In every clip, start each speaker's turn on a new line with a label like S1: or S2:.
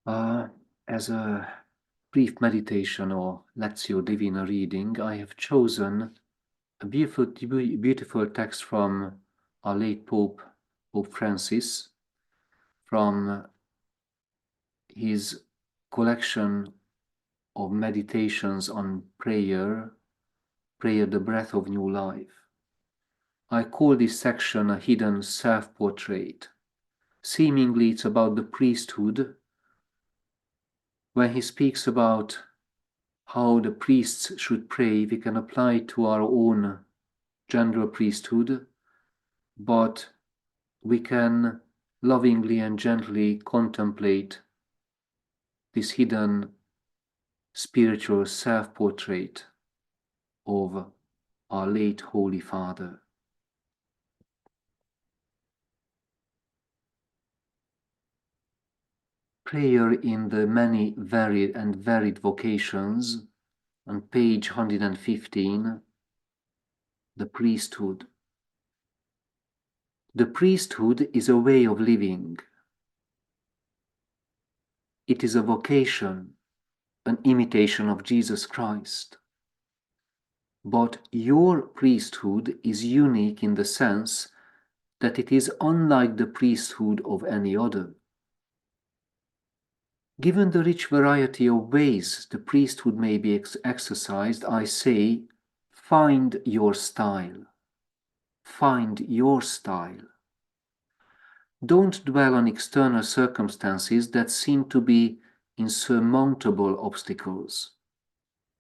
S1: Uh, as a brief meditation or Lectio Divina reading, I have chosen a beautiful text from our late Pope, Pope Francis, from his collection of meditations on prayer, Prayer the Breath of New Life. I call this section a hidden self-portrait. Seemingly it's about the priesthood, when he speaks about how the priests should pray, we can apply it to our own general priesthood, but we can lovingly and gently contemplate this hidden spiritual self-portrait of our late Holy Father. Prayer in the many varied vocations, on page 115, the priesthood. The priesthood is a way of living. It is a vocation, an imitation of Jesus Christ. But your priesthood is unique in the sense that it is unlike the priesthood of any other. Given the rich variety of ways the priesthood may be exercised, I say, find your style. Find your style. Don't dwell on external circumstances that seem to be insurmountable obstacles.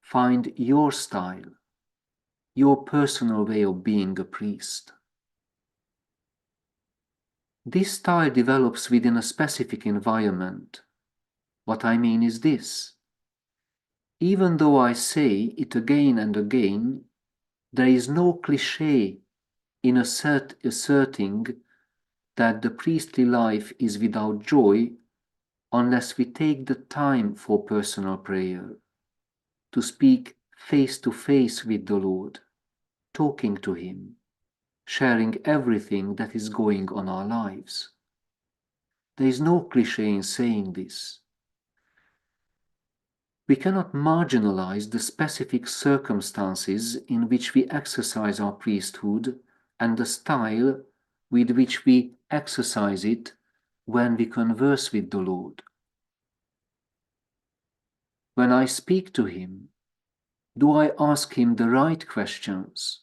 S1: Find your style, your personal way of being a priest. This style develops within a specific environment. What I mean is this. Even though I say it again and again, there is no cliché in asserting that the priestly life is without joy unless we take the time for personal prayer, to speak face to face with the Lord, talking to Him, sharing everything that is going on in our lives. There is no cliché in saying this. We cannot marginalize the specific circumstances in which we exercise our priesthood and the style with which we exercise it when we converse with the Lord. When I speak to Him, do I ask Him the right questions?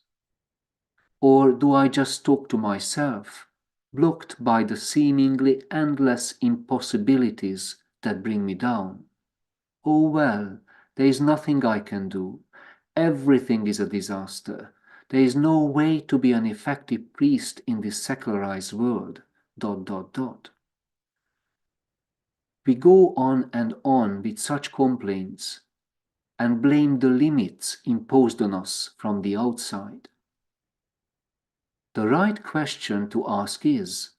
S1: Or do I just talk to myself, blocked by the seemingly endless impossibilities that bring me down? Oh well, there is nothing I can do. Everything is a disaster. There is no way to be an effective priest in this secularized world. ... We go on and on with such complaints and blame the limits imposed on us from the outside. The right question to ask is,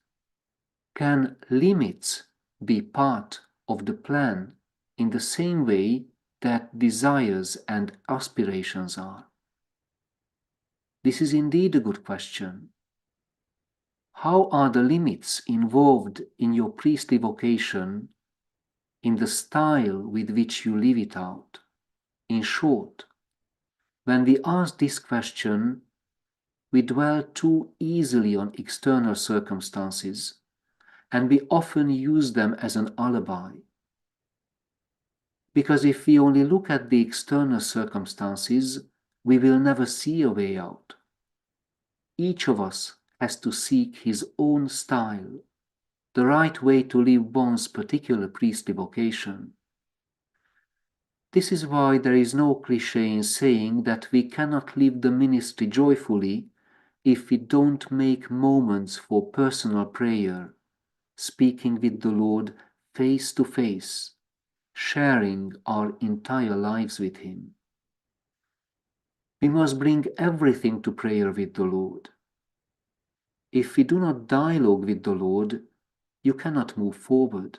S1: can limits be part of the plan in the same way that desires and aspirations are? This is indeed a good question. How are the limits involved in your priestly vocation, in the style with which you live it out? In short, when we ask this question, we dwell too easily on external circumstances, and we often use them as an alibi. Because if we only look at the external circumstances, we will never see a way out. Each of us has to seek his own style, the right way to live one's particular priestly vocation. This is why there is no cliché in saying that we cannot live the ministry joyfully if we don't make moments for personal prayer, speaking with the Lord face to face, sharing our entire lives with Him. We must bring everything to prayer with the Lord. If we do not dialogue with the Lord, you cannot move forward.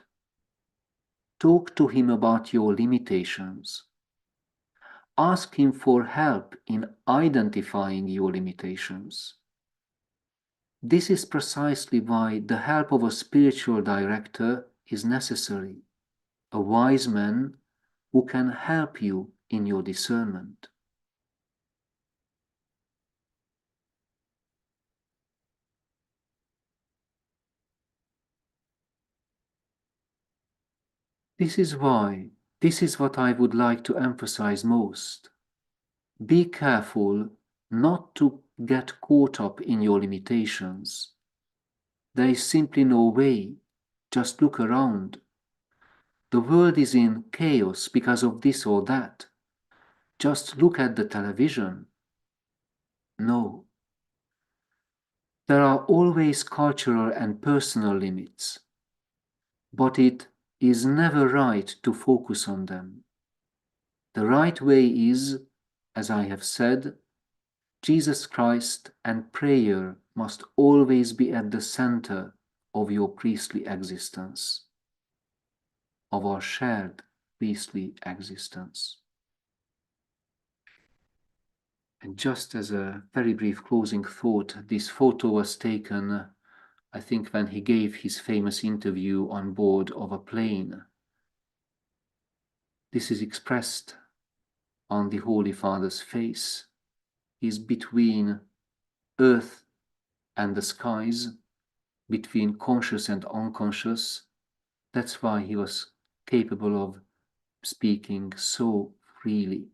S1: Talk to Him about your limitations. Ask Him for help in identifying your limitations. This is precisely why the help of a spiritual director is necessary. a wise man who can help you in your discernment. This is what I would like to emphasize most. Be careful not to get caught up in your limitations. There is simply no way. Just look around. The world is in chaos because of this or that. Just look at the television. No. There are always cultural and personal limits, but it is never right to focus on them. The right way is, as I have said, Jesus Christ and prayer must always be at the center of your priestly existence, of our shared priestly existence. And just as a very brief closing thought, this photo was taken, I think, when he gave his famous interview on board of a plane. This is expressed on the Holy Father's face. He is between earth and the skies, between conscious and unconscious. That's why he was capable of speaking so freely.